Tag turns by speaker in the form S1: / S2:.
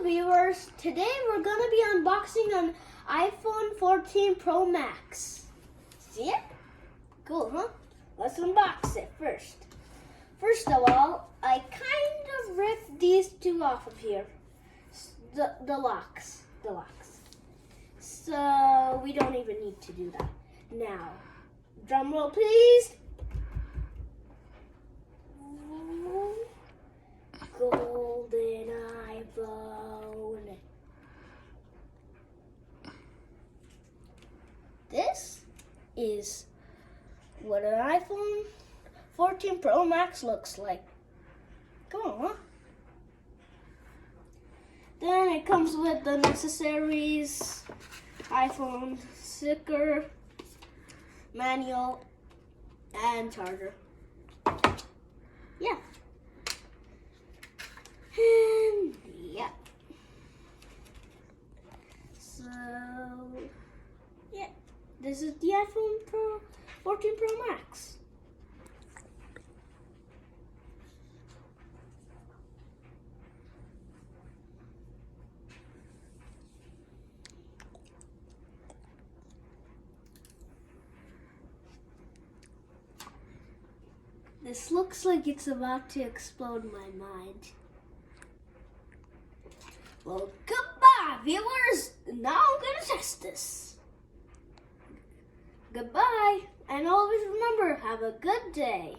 S1: viewers, today we're going to be unboxing an iPhone 14 Pro Max. See it? Cool, huh? Let's unbox it first. First of all, I kind of ripped these two off of here. The locks. So we don't even need to do that. Now, drum roll please. Golden iPhone. This is what an iPhone 14 Pro Max looks like. Come on, huh? Then it comes with the necessaries, iPhone sticker, manual, and charger. Yeah. And yeah. So yeah, this is the iPhone 14 Pro Max. This looks like it's about to explode my mind. Well, goodbye, viewers. Now I'm going to test this. Goodbye. And always remember, have a good day.